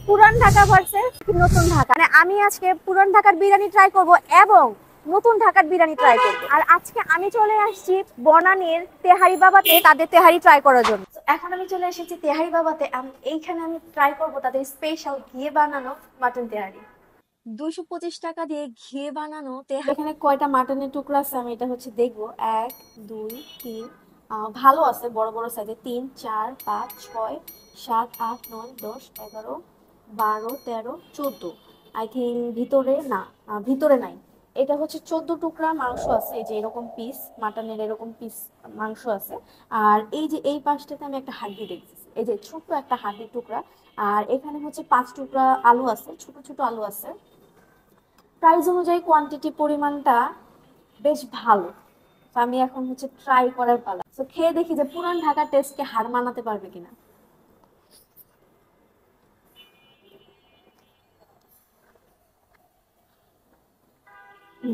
পুরান ঢাকা ভার্সেস নতুন ঢাকা। মানে আমি আজকে পুরান ঢাকার বিরিয়ানি ট্রাই করব এবং নতুন ঢাকার বিরিয়ানি ট্রাই করব। আর আজকে আমি চলে আসছি বনানীর তেহারি বাবাতে তাদের তেহারি ট্রাই করার জন্য। এখন আমি চলে এসেছি তেহারি বাবাতে। এইখানে আমি ট্রাই করব তাদের স্পেশাল ঘিয়ে বানানো মাটন তেহারি। 225 টাকা দিয়ে ঘিয়ে বানানো তেহারি। এখানে কয়টা মাটনের টুকরা আছে আমি এটা হচ্ছে দেখবো। 1 2 3 ভালো আছে, বড় বড় সাইজে। 3 4 5 6 7 8 9 10 11 12 13 14। আই থিঙ্ক ভিতরে না, ভিতরে নাই। এটা হচ্ছে 14 টুকরা মাংস আছে। এই যে এরকম পিস মাটনের এরকম পিস মাংস আছে। আর এই যে এই পাশটাতে আমি একটা হাড্ডি দেখছি, এই যে ছোট্ট একটা হাড্ডির টুকরা। আর এখানে হচ্ছে 5 টুকরা আলু আছে, ছোট ছোট আলু আছে। প্রাইস অনুযায়ী কোয়ান্টিটি পরিমাণটা বেশ ভালো। তো আমি এখন হচ্ছে ট্রাই করার পালা। তো খেয়ে দেখি যে পুরান ঢাকার টেস্টকে হার মানাতে পারবে কিনা।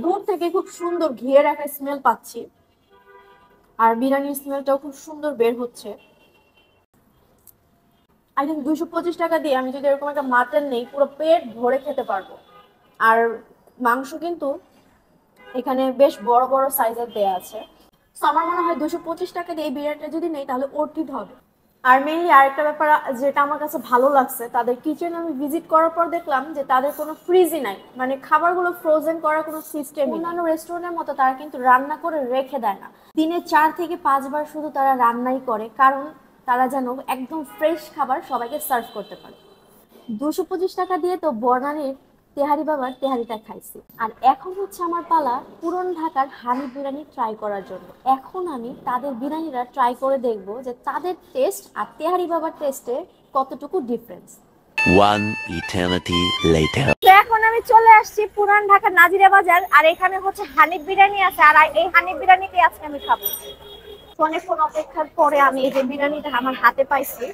দূর থেকে খুব সুন্দর ঘিয়ের একটা স্মেল পাচ্ছি, আর বিরিয়ানির স্মেলটাও খুব সুন্দর বের হচ্ছে। আই থিঙ্ক 225 টাকা দিয়ে আমি যদি এরকম একটা মাটন নেই, পুরো পেট ভরে খেতে পারবো। আর মাংস কিন্তু এখানে বেশ বড় বড় সাইজের দেয়া আছে। তো আমার মনে হয় 225 টাকা দিয়ে এই বিরিয়ানিটা যদি নেই তাহলে অর্থিত হবে। আর মেইনলি আরেকটা ব্যাপার যেটা আমার কাছে ভালো লাগছে, তাদের কিচেন আমি ভিজিট করার পর দেখলাম যে তাদের কোনো ফ্রিজই নাই, মানে খাবারগুলো ফ্রোজেন করার কোনো সিস্টেম। অন্যান্য রেস্টুরেন্টের মতো তারা কিন্তু রান্না করে রেখে দেয় না, দিনে 4 থেকে 5 বার শুধু তারা রান্নাই করে, কারণ তারা যেন একদম ফ্রেশ খাবার সবাইকে সার্ভ করতে পারে। 225 টাকা দিয়ে তো বনানীর তেহারি বাবার তেহারিটা খাইছি। আর এখন হচ্ছে আমার পালা পুরন ঢাকার হানি বিরিয়ানি ট্রাই করার জন্য। এখন আমি তাদের বিরিয়ানিটা ট্রাই করে দেখব যে তাদের টেস্ট আর তেহারি বাবার টেস্টে কতটুকু ডিফারেন্স। One eternity later. তো এখন আমি চলে আসছি পুরান ঢাকার নাজিরা বাজার, আর এখানে হচ্ছে হানিফ বিরিয়ানি আছে। আর এই হানিফ বিরিয়ানিতে আজকে আমি খাবো। অনেকক্ষণ অপেক্ষার পরে আমি এই যে বিরিয়ানিটা আমার হাতে পাইছি।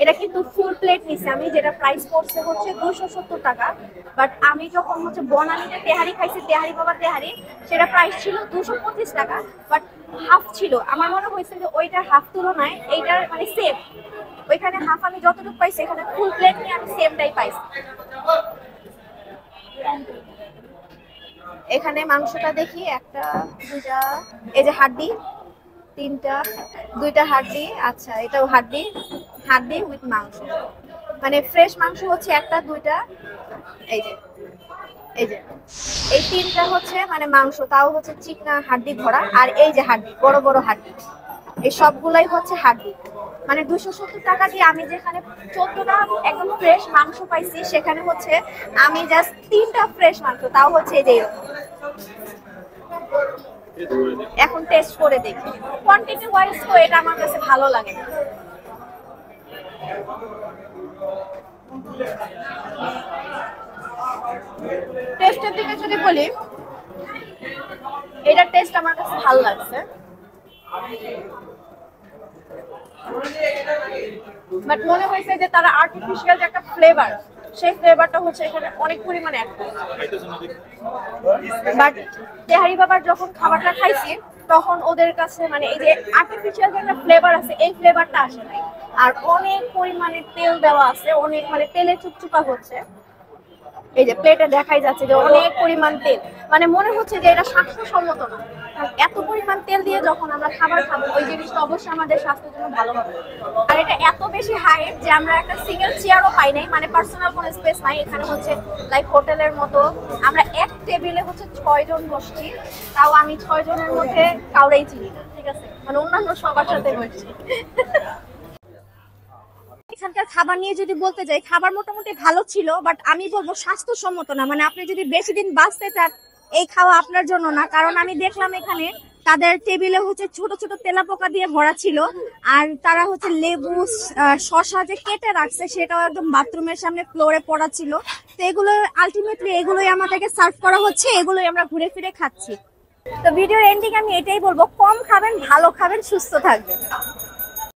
এটা কিন্তু ফুল প্লেট নিছে আমি, যেটা প্রাইস পড়ছে হচ্ছে 270 টাকা। বাট আমি যখন হচ্ছে বনানীতে তেহারি খাইছি, তেহারি বাবার তেহারি, সেটা প্রাইস ছিল 225 টাকা। বাট হাফ ছিল। আমার মনে হয়েছে যে ওইটার হাফ তুলনায় এইটার মানে সেম। ওইখানে হাফ আমি যতটুকু পাইছি, এখানে ফুল প্লেট নিয়ে আমি সেমটাই পাইছি। এখানে মাংসটা দেখি, একটা দুইটা, এই যে হাড্ডি, তিনটা, দুইটা হাড্ডি। আচ্ছা, এটাও হাড্ডি, হাড্ডি উইথ মাংস, মানে ফ্রেশ মাংস হচ্ছে একটা দুইটা। এই যে এই যে এই তিনটা হচ্ছে মানে মাংস, তাও হচ্ছে চিকনা হাড্ডি ভরা। আর এই যে হাড্ডি, বড় বড় হাড্ডি, এই সবগুলাই হচ্ছে হাড্ডি। মানে 270 টাকা দিয়ে আমি যেখানে 14টা একদম ফ্রেশ মাংস পাইছি, সেখানে হচ্ছে আমি জাস্ট 3টা ফ্রেশ মাংস, তাও হচ্ছে এই যে এরকম। এখন টেস্ট করে দেখি। কোয়ান্টিটি ওয়াইজ তো এটা আমার কাছে ভালো লাগে না। টেস্টের দিকে যদি বলি, এটার টেস্ট আমার কাছে ভালো লাগছে। বাট মনে হয়েছে যে তারা আর্টিফিশিয়াল যে একটা ফ্লেভার, সেই ফ্লেভারটা হচ্ছে এখানে অনেক পরিমাণে অ্যাড করে। বাট তেহারি বাবার যখন খাবারটা খাইছি, তখন ওদের কাছে মানে এই যে আর্টিফিশিয়াল যে একটা ফ্লেভার আছে, এই ফ্লেভারটা আসে নাই। আর অনেক পরিমাণে তেল দেওয়া আছে, অনেক মানে তেলে চুপচুপা হচ্ছে। এই যে প্লেটে দেখাই যাচ্ছে যে অনেক পরিমাণ তেল, মানে মনে হচ্ছে যে এটা স্বাস্থ্যসম্মত না। এত পরিমাণ তেল দিয়ে যখন আমরা খাবার খাবো, ওই জিনিসটা অবশ্যই আমাদের স্বাস্থ্যের জন্য ভালো হবে। আর এটা এত বেশি হাইট যে আমরা একটা সিঙ্গেল চেয়ারও পাই নাই, মানে পার্সোনাল কোনো স্পেস নাই। এখানে হচ্ছে লাইক হোটেলের মতো আমরা এক টেবিলে হচ্ছে 6 জন বসছি, তাও আমি 6 জনের মধ্যে কাউরেই চিনি না, ঠিক আছে, মানে অন্যান্য সবার সাথে বসছি। এখানকার খাবার নিয়ে যদি বলতে যাই, খাবার মোটামুটি ভালো ছিল, বাট আমি বলবো স্বাস্থ্যসম্মত না। মানে আপনি যদি বেশি দিন বাঁচতে চান, এই খাওয়া আপনার জন্য না। কারণ আমি দেখলাম এখানে তাদের টেবিলে হচ্ছে ছোট ছোট তেলাপোকা দিয়ে ভরা ছিল, আর তারা হচ্ছে লেবু শসা যে কেটে রাখছে, সেটাও একদম বাথরুমের সামনে ফ্লোরে পড়া ছিল। তো এগুলো আলটিমেটলি এগুলোই আমাদেরকে সার্ভ করা হচ্ছে, এগুলোই আমরা ঘুরে ফিরে খাচ্ছি। তো ভিডিওর এন্ডিং আমি এটাই বলবো, কম খাবেন, ভালো খাবেন, সুস্থ থাকবেন।